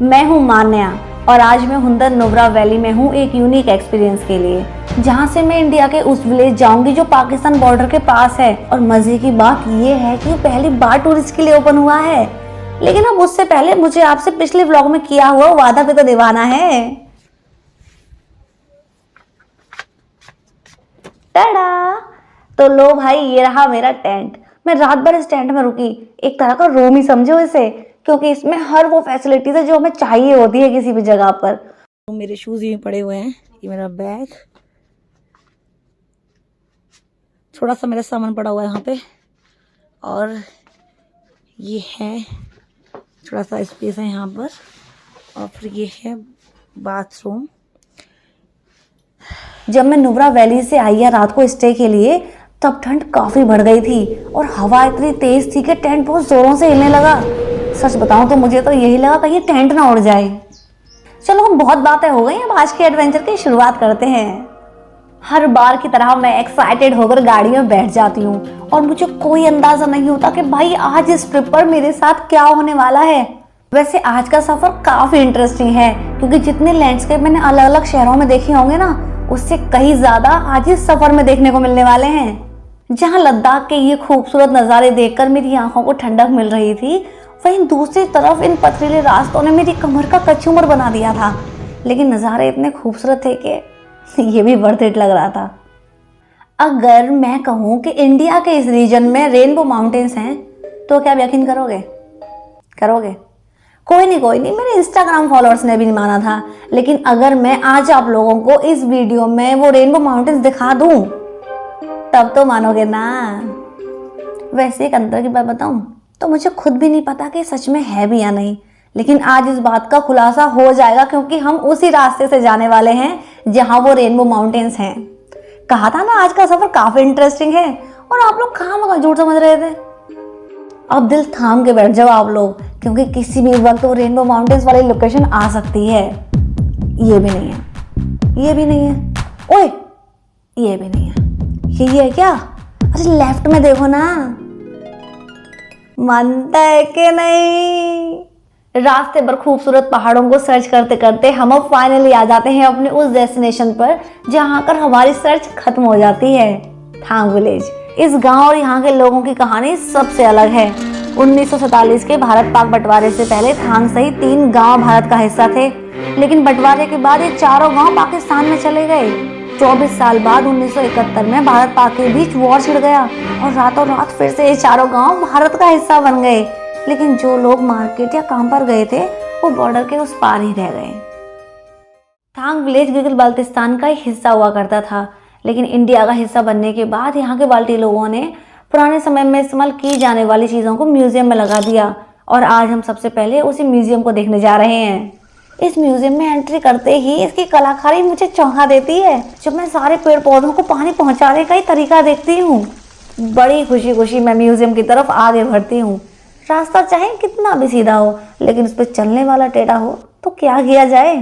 मैं हूँ मान्या और आज मैं हुंदर नुब्रा वैली में हूँ एक यूनिक एक्सपीरियंस के लिए, जहाँ से मैं इंडिया के उस विलेज जाऊंगी जो पाकिस्तान बॉर्डर के पास है। और मजे की बात ये है कि पहली बार टूरिस्ट के लिए ओपन हुआ है। लेकिन अब उससे पहले मुझे आपसे पिछले व्लॉग में किया हुआ वादा पे तो निभाना है। टाडा! तो लो भाई, ये रहा मेरा टेंट। मैं रात भर इस टेंट में रुकी, एक तरह का रूम ही समझो इसे, क्योंकि इसमें हर वो फैसिलिटीज है जो हमें चाहिए होती है किसी भी जगह पर। तो मेरे शूज ही पड़े हुए हैं, ये मेरा बैग, थोड़ा सा मेरा सामान पड़ा हुआ है यहाँ पे, और ये है थोड़ा सा स्पेस है यहाँ पर, और फिर ये है बाथरूम। जब मैं नुब्रा वैली से आई है रात को स्टे के लिए, तब ठंड काफी बढ़ गई थी और हवा इतनी तेज थी कि टेंट बहुत जोरों से हिलने लगा। सच बताऊं तो मुझे तो यही लगा कहीं टेंट ना उड़ जाए। चलो, हम बहुत बातें हो गई, अब आज के एडवेंचर की शुरुआत करते हैं। हर बार की तरह मैं एक्साइटेड होकर गाड़ी में बैठ जाती हूँ और मुझे कोई अंदाजा नहीं होता कि भाई आज इस ट्रिप पर मेरे साथ क्या होने वाला है। वैसे आज का सफर काफी इंटरेस्टिंग है, क्योंकि जितने लैंडस्केप मैंने अलग अलग शहरों में देखे होंगे ना, उससे कहीं ज्यादा आज इस सफर में देखने को मिलने वाले हैं। जहाँ लद्दाख के ये खूबसूरत नज़ारे देखकर मेरी आंखों को ठंडक मिल रही थी, वहीं दूसरी तरफ इन पथरीले रास्तों ने मेरी कमर का कचूमर बना दिया था। लेकिन नज़ारे इतने खूबसूरत थे कि ये भी वर्थ इट लग रहा था। अगर मैं कहूँ कि इंडिया के इस रीजन में रेनबो माउंटेन्स हैं, तो क्या आप यकीन करोगे? कोई नहीं, मेरे इंस्टाग्राम फॉलोअर्स ने भी नहीं माना था। लेकिन अगर मैं आज आप लोगों को इस वीडियो में वो रेनबो माउंटेन्स दिखा दूं, तब तो मानोगे ना। वैसे एक अंदर की बात बताऊं तो मुझे खुद भी नहीं पता कि सच में है भी या नहीं, लेकिन आज इस बात का खुलासा हो जाएगा, क्योंकि हम उसी रास्ते से जाने वाले हैं जहां वो रेनबो माउंटेन्स हैं। कहा था ना आज का सफर काफी इंटरेस्टिंग है, और आप लोग कहाँ मगर झूठ समझ रहे थे। अब दिल थाम के बैठ जाओ आप लोग, क्योंकि किसी भी वक्त वो रेनबो माउंटेन्स वाली लोकेशन आ सकती है। ये भी नहीं है, ओए ये भी नहीं है, ये है क्या? अरे लेफ्ट में देखो ना, मानता है कि नहीं? रास्ते पर खूबसूरत पहाड़ों को सर्च करते करते हम अब फाइनली आ जाते हैं अपने उस डेस्टिनेशन पर जहां कर हमारी सर्च खत्म हो जाती है, थांग विलेज। इस गांव और यहाँ के लोगों की कहानी सबसे अलग है। 1947 के भारत पाक बंटवारे से पहले थांग सहित 3 गांव भारत का हिस्सा थे, लेकिन बंटवारे के बाद ये चारों गांव पाकिस्तान में चले गए। 24 साल बाद 1971 में भारत पाक के बीच वॉर छिड़ गया और रातों रात फिर से ये चारों गांव भारत का हिस्सा बन गए। लेकिन जो लोग मार्केट या काम पर गए थे, वो बॉर्डर के उस पार ही रह गए। थांग विलेज गिलगित बाल्टिस्तान का एक हिस्सा हुआ करता था, लेकिन इंडिया का हिस्सा बनने के बाद यहाँ के बाल्टी लोगों ने पुराने समय में इस्तेमाल की जाने वाली चीज़ों को म्यूजियम में लगा दिया, और आज हम सबसे पहले उसी म्यूजियम को देखने जा रहे हैं। इस म्यूजियम में एंट्री करते ही इसकी कलाकारी मुझे चौंका देती है। जब मैं सारे पेड़ पौधों को पानी पहुंचाने का ही तरीका देखती हूँ, बड़ी खुशी खुशी मैं म्यूजियम की तरफ आगे बढ़ती हूँ। रास्ता चाहे कितना भी सीधा हो, लेकिन उस पर चलने वाला टेढ़ा हो तो क्या किया जाए।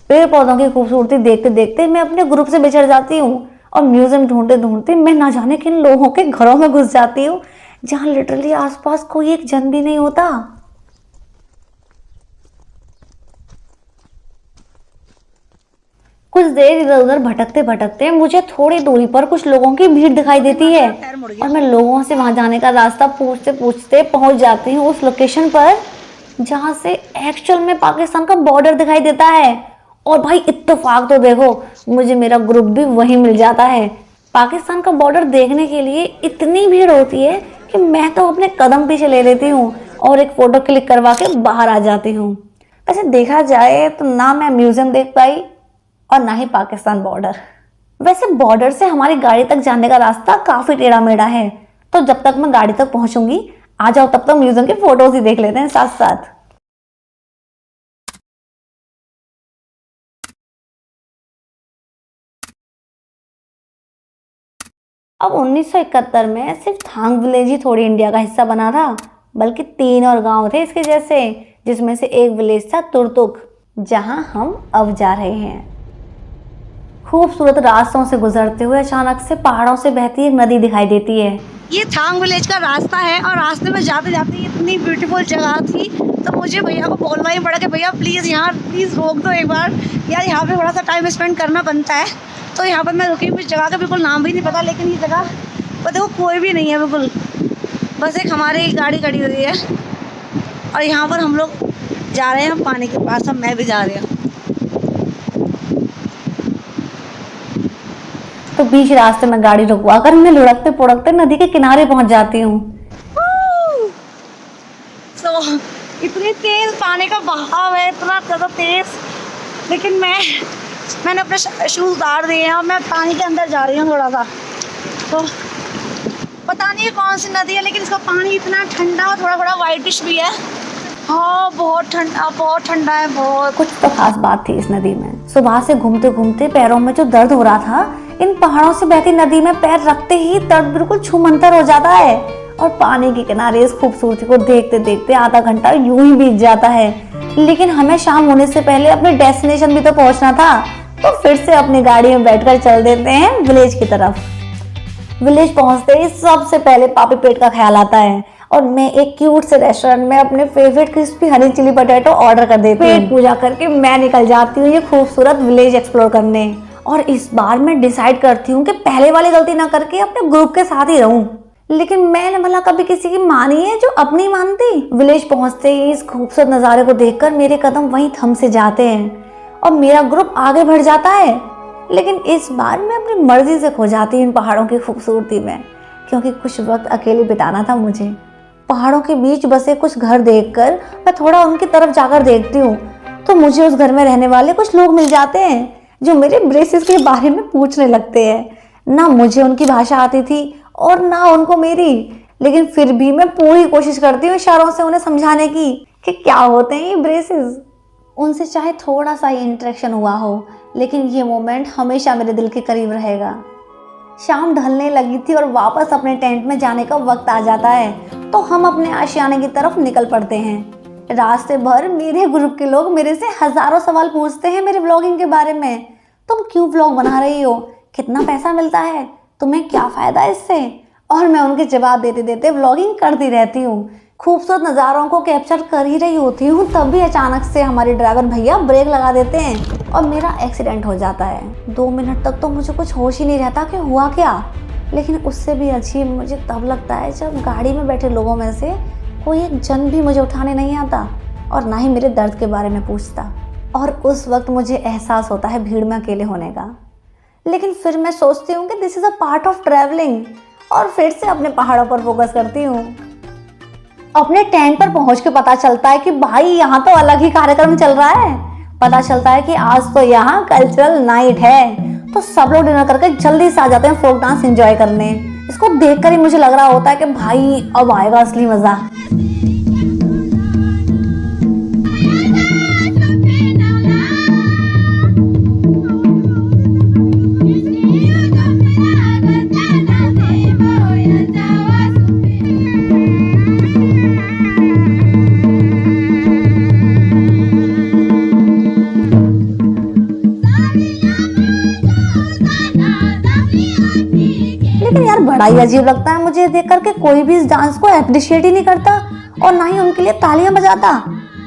पेड़ पौधों की खूबसूरती देखते देखते मैं अपने ग्रुप से बिछड़ जाती हूँ और म्यूजियम ढूंढते ढूंढते मैं ना जाने किन लोगों के घरों में घुस जाती हूँ, जहाँ लिटरली आसपास कोई एक जन भी नहीं होता। कुछ देर इधर उधर भटकते भटकते मुझे थोड़ी दूरी पर कुछ लोगों की भीड़ दिखाई देती है, और मैं लोगों से वहां जाने का रास्ता पूछते पूछते पहुंच जाती हूँ उस लोकेशन पर जहां से एक्चुअल में पाकिस्तान का बॉर्डर दिखाई देता है। और भाई इत्तेफाक तो देखो, मुझे मेरा ग्रुप भी वहीं मिल जाता है। पाकिस्तान का बॉर्डर देखने के लिए इतनी भीड़ होती है कि मैं तो अपने कदम पीछे ले लेती हूँ और एक फोटो क्लिक करवा के बाहर आ जाती हूँ। वैसे देखा जाए तो ना मैं म्यूजियम देख पाई और ना ही पाकिस्तान बॉर्डर। वैसे बॉर्डर से हमारी गाड़ी तक जाने का रास्ता काफी टेढ़ा मेढ़ा है, तो जब तक मैं गाड़ी तक पहुंचूंगी, आ जाओ तब तक म्यूजियम की फोटोज ही देख लेते हैं साथ साथ। अब 1971 में सिर्फ थांग विलेज ही थोड़ी इंडिया का हिस्सा बना था, बल्कि 3 और गांव थे इसके जैसे, जिसमें से एक विलेज था तुर्तुक, जहां हम अब जा रहे हैं। खूबसूरत रास्तों से गुजरते हुए अचानक से पहाड़ों से बहती एक नदी दिखाई देती है। ये थांग विलेज का रास्ता है और रास्ते में जाते जाते इतनी ब्यूटीफुल जगह थी, तो मुझे भैया को बोलना ही पड़ा कि भैया प्लीज़ यहाँ प्लीज़ रोक दो एक बार यार, यहाँ पे थोड़ा सा टाइम स्पेंड करना बनता है। तो यहाँ पर मैं रुकी हूँ, जगह का बिल्कुल नाम भी नहीं पता, लेकिन ये जगह पर देखो कोई भी नहीं है बिल्कुल, बस एक हमारी गाड़ी खड़ी हुई है और यहाँ पर हम लोग जा रहे हैं पानी के पास। अब मैं भी जा रही हूँ। तो बीच रास्ते में गाड़ी रुकवा कर मैं लुढ़कते पुढ़कते नदी के किनारे पहुंच जाती हूँ। तो इतनी तेज पानी का बहाव है, इतना ज़्यादा तेज, लेकिन मैंने अपने शूज़ उतार दिए हैं और मैं पानी के अंदर जा रही हूँ थोड़ा सा। तो पता नहीं कौन सी नदी है, लेकिन इसका पानी इतना ठंडा और थोड़ा थोड़ा वाइटिश भी है। हाँ बहुत ठंडा है बहुत। कुछ तो खास बात थी इस नदी में। सुबह से घूमते घूमते पैरों में जो दर्द हो रहा था, इन पहाड़ों से बहती नदी में पैर रखते ही दर्द बिल्कुल छूमंतर हो जाता है और पानी के किनारे इस खूबसूरती को देखते देखते आधा घंटा यूं ही बीत जाता है। लेकिन हमें शाम होने से पहले अपने डेस्टिनेशन भी तो पहुंचना था, तो फिर से अपनी गाड़ी में बैठकर चल देते हैं विलेज की तरफ। विलेज पहुंचते ही सबसे पहले पापी पेट का ख्याल आता है और मैं एक क्यूट से रेस्टोरेंट में अपने favourite crispy honey chilli potato order कर देती हूँ। पेट पूजा करके मैं निकल जाती हूँ ये खूबसूरत विलेज एक्सप्लोर करने। और इस बार मैं डिसाइड करती हूँ कि पहले वाली गलती ना करके अपने ग्रुप के साथ ही रहूं। लेकिन मैंने भला कभी किसी की मानी है जो अपनी मानती। विलेज पहुंचते ही इस खूबसूरत नज़ारे को देखकर मेरे कदम वहीं थम से जाते हैं और मेरा ग्रुप आगे बढ़ जाता है। लेकिन इस बार मैं अपनी मर्जी से खो जाती हूँ इन पहाड़ों की खूबसूरती में, क्योंकि कुछ वक्त अकेले बिताना था मुझे। पहाड़ों के बीच बसे कुछ घर देखकर मैं थोड़ा उनकी तरफ जाकर देखती हूँ, तो मुझे उस घर में रहने वाले कुछ लोग मिल जाते हैं जो मेरे ब्रेसेस के बारे में पूछने लगते हैं। ना मुझे उनकी भाषा आती थी और ना उनको मेरी, लेकिन फिर भी मैं पूरी कोशिश करती हूँ इशारों से उन्हें समझाने की कि क्या होते हैं ये ब्रेसेस। उनसे चाहे थोड़ा सा ही इंटरेक्शन हुआ हो, लेकिन ये मोमेंट हमेशा मेरे दिल के करीब रहेगा। शाम ढलने लगी थी और वापस अपने टेंट में जाने का वक्त आ जाता है, तो हम अपने आशियाने की तरफ निकल पड़ते हैं। रास्ते भर मेरे ग्रुप के लोग मेरे से हजारों सवाल पूछते हैं मेरे व्लॉगिंग के बारे में। तुम क्यों व्लॉग बना रही हो, कितना पैसा मिलता है, तुम्हें क्या फायदा है इससे? और मैं उनके जवाब देते देते व्लॉगिंग करती रहती हूँ। खूबसूरत नज़ारों को कैप्चर कर ही रही होती हूँ, तभी अचानक से हमारे ड्राइवर भैया ब्रेक लगा देते हैं और मेरा एक्सीडेंट हो जाता है। 2 मिनट तक तो मुझे कुछ होश ही नहीं रहता कि हुआ क्या। लेकिन उससे भी अजीब मुझे तब लगता है जब गाड़ी में बैठे लोगों में से कोई एक जन भी मुझे उठाने नहीं आता और ना ही मेरे दर्द के बारे में पूछता। और उस वक्त मुझे एहसास होता है भीड़ में अकेले होने का। लेकिन फिर मैं सोचती हूँ कि this is a part of travelling और फिर से अपने पहाड़ों पर फोकस करती हूँ। अपने टेंट पर पहुँच के पता चलता है कि भाई यहाँ तो अलग ही कार्यक्रम चल रहा है। पता चलता है कि आज तो यहाँ कल्चरल नाइट है, तो सब लोग डिनर करके जल्दी से आ जाते हैं फोक डांस एंजॉय करने। इसको देखकर ही मुझे लग रहा होता है कि भाई अब आएगा असली मजा। लेकिन यार बड़ा ही अजीब लगता है मुझे देख करके कोई भी इस डांस को अप्रिशिएट ही नहीं करता और ना ही उनके लिए तालियां बजाता।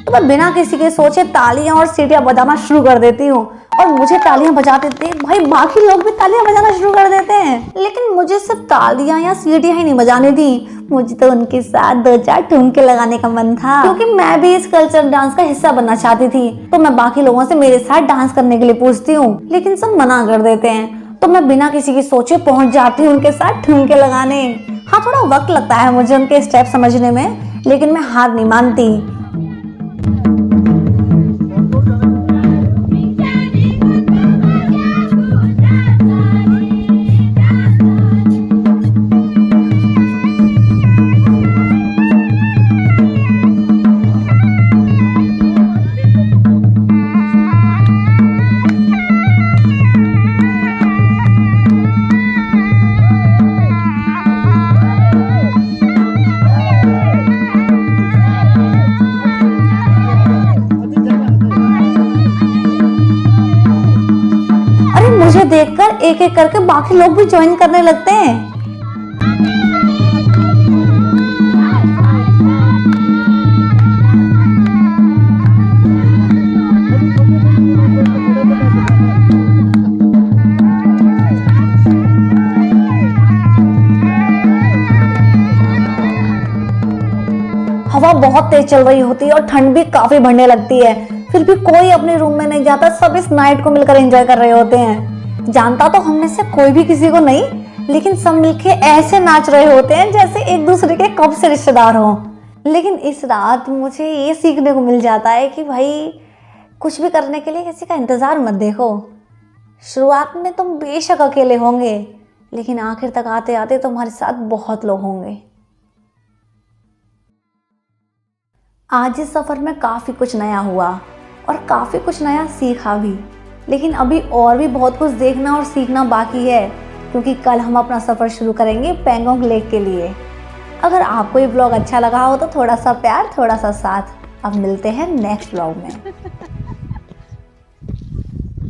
तो मैं बिना किसी के सोचे तालियां और सीटियां बजाना शुरू कर देती हूँ और मुझे तालियां बजाते देख भाई बाकी लोग भी तालियां बजाना शुरू कर देते हैं। लेकिन मुझे सिर्फ तालियां या सीटियां ही नहीं बजानी थी, मुझे तो उनके साथ 2-4 ठुमके लगाने का मन था, क्योंकि मैं भी इस कल्चर डांस का हिस्सा बनना चाहती थी। तो मैं बाकी लोगों से मेरे साथ डांस करने के लिए पूछती हूँ, लेकिन सब मना कर देते हैं। तो मैं बिना किसी की सोचे पहुंच जाती हूँ उनके साथ ठुमके लगाने। हाँ थोड़ा वक्त लगता है मुझे उनके स्टेप समझने में, लेकिन मैं हार नहीं मानती। और एक एक करके बाकी लोग भी ज्वाइन करने लगते हैं। हवा बहुत तेज चल रही होती है और ठंड भी काफी बढ़ने लगती है, फिर भी कोई अपने रूम में नहीं जाता। सब इस नाइट को मिलकर एंजॉय कर रहे होते हैं। जानता तो हम में से कोई भी किसी को नहीं, लेकिन सब मिलके ऐसे नाच रहे होते हैं जैसे एक दूसरे के कब से रिश्तेदार हों। लेकिन इस रात मुझे ये सीखने को मिल जाता है कि भाई कुछ भी करने के लिए किसी का इंतजार मत देखो। शुरुआत में तुम बेशक अकेले होंगे, लेकिन आखिर तक आते आते तुम्हारे साथ बहुत लोग होंगे। आज इस सफ़र में काफ़ी कुछ नया हुआ और काफ़ी कुछ नया सीखा भी, लेकिन अभी और भी बहुत कुछ देखना और सीखना बाकी है, क्योंकि कल हम अपना सफ़र शुरू करेंगे पैंगोंग लेक के लिए। अगर आपको ये ब्लॉग अच्छा लगा हो तो थोड़ा सा प्यार, थोड़ा सा साथ। अब मिलते हैं नेक्स्ट ब्लॉग में।